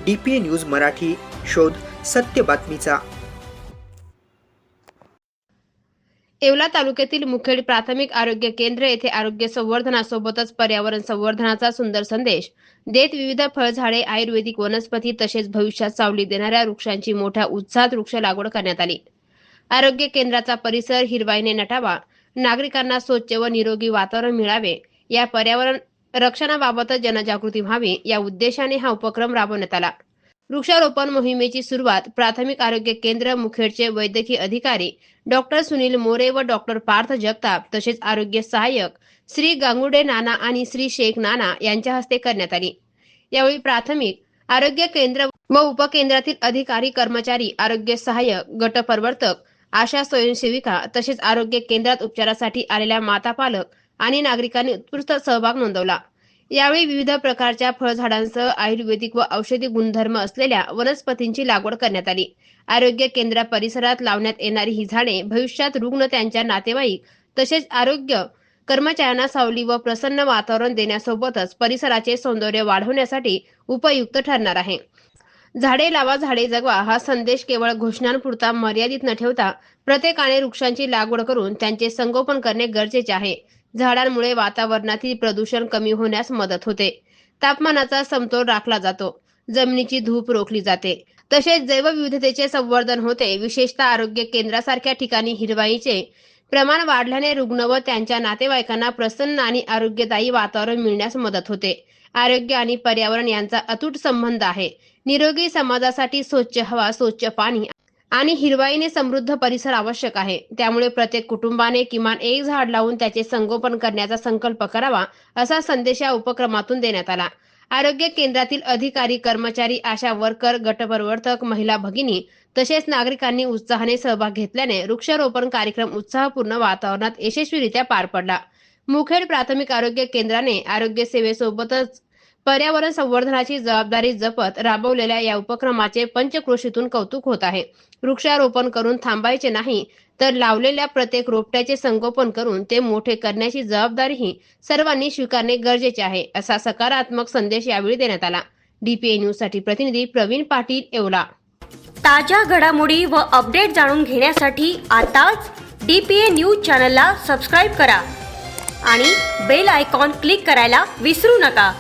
DPA news Marathi, शोध सत्य बातमीचा। येवला तालुक्यातील मुखेड प्राथमिक आरोग्य केंद्र येथे आरोग्य संवर्धनासोबतच पर्यावरण संवर्धनाचा सुंदर संदेश देत विविध फळझाडे, आयुर्वेदिक वनस्पती तसेच भविष्यात सावली देणाऱ्या वृक्षांची मोठ्या उत्साहात वृक्ष लागवड करण्यात आली। आरोग्य केंद्राचा परिसर हिरवाईने नटावा, नागरिकांना स्वच्छ व निरोगी वातावरण मिळावे, या पर्यावरण रक्षणाबाबत जनजागृती व्हावी या उद्देशाने हा उपक्रम राबवण्यात आला। वृक्षारोपण मोहिमेची सुरुवात प्राथमिक आरोग्य केंद्र मुखेडचे वैद्यकीय अधिकारी डॉक्टर सुनील मोरे व डॉक्टर पार्थ जगताप तसेच आरोग्य सहाय्यक श्री गांगुडे नाना आणि श्री शेख नाना यांच्या हस्ते करण्यात आली। यावेळी प्राथमिक आरोग्य केंद्र व उपकेंद्रातील अधिकारी, कर्मचारी, आरोग्य सहाय्यक, गटप्रवर्तक, आशा स्वयंसेविका तसेच आरोग्य केंद्रात उपचारासाठी आलेल्या माता, पालक आणि नागरिकांनी उत्स्फूर्त सहभाग नोंदवला। यावेळी विविध प्रकारच्या फळझाडांसह आयुर्वेदिक व औषधी गुणधर्म असलेल्या वनस्पतींची लागवड करण्यात आली। आरोग्य केंद्र परिसरात लावण्यात येणारी ही झाडे भविष्यात रुग्ण, त्यांच्या नातेवाईक तसेच आरोग्य कर्मचाऱ्यांना सावली व प्रसन्न वातावरण देण्यासोबतच परिसराचे सौंदर्य वाढवण्यासाठी उपयुक्त ठरणार आहे। झाडे लावा, झाडे जगवा हा संदेश केवळ घोषणांपुरता मर्यादित न ठेवता प्रत्येकाने वृक्षांची लागवड करून त्यांचे संगोपन करणे गरजेचे आहे। झाडांमुळे वातावरणातील प्रदूषण कमी होण्यास मदत होते, तापमानाचा समतोल राखला जातो, जमिनीची धूप रोखली जाते, तसेच जैवविविधतेचे संवर्धन होते। विशेषतः आरोग्य केंद्रासारख्या ठिकाणी हिरवाईचे प्रमाण वाढल्याने रुग्ण व त्यांच्या नातेवाईकांना प्रसन्न आणि आरोग्यदायी वातावरण मिळण्यास मदत होते। आरोग्य आणि पर्यावरण यांचा अतूट संबंध आहे। निरोगी समाजासाठी स्वच्छ हवा, स्वच्छ पाणी आणि हिरवाईने समृद्ध परिसर आवश्यक आहे। त्यामुळे प्रत्येक कुटुंबाने किमान एक झाड लावून त्याचे संगोपन करण्याचा संकल्प करावा, असा संदेश या उपक्रमातून देण्यात आला। आरोग्य केंद्रातील अधिकारी, कर्मचारी, आशा वर्कर, गटप्रवर्तक, महिला भगिनी तसेच नागरिकांनी उत्साहाने सहभाग घेतल्याने वृक्षारोपण कार्यक्रम उत्साहपूर्ण वातावरणात यशस्वीरित्या पार पडला। मुखेड प्राथमिक आरोग्य केंद्राने आरोग्य सेवेसोबतच पर्यावरण संवर्धनाची जबाबदारी जपत राबवलेल्या या उपक्रमाचे पंचक्रोशीतून कौतुक होत आहे। वृक्षारोपण करून थांबायचे नाही, तर लावलेल्या प्रत्येक रोपट्याचे संगोपन करून ते मोठे करण्याची जबाबदारीही सर्वांनी स्वीकारणे गरजेचे आहे, असा सकारात्मक संदेश यावेळी देण्यात आला। DPA न्यूज साठी प्रतिनिधी प्रवीण पाटील, येवला। ताज्या घडामोडी व अपडेट जाणून घेण्यासाठी आताच DPA न्यूज चॅनलला सबस्क्राईब करा आणि बेल आयकॉन क्लिक करायला विसरू नका।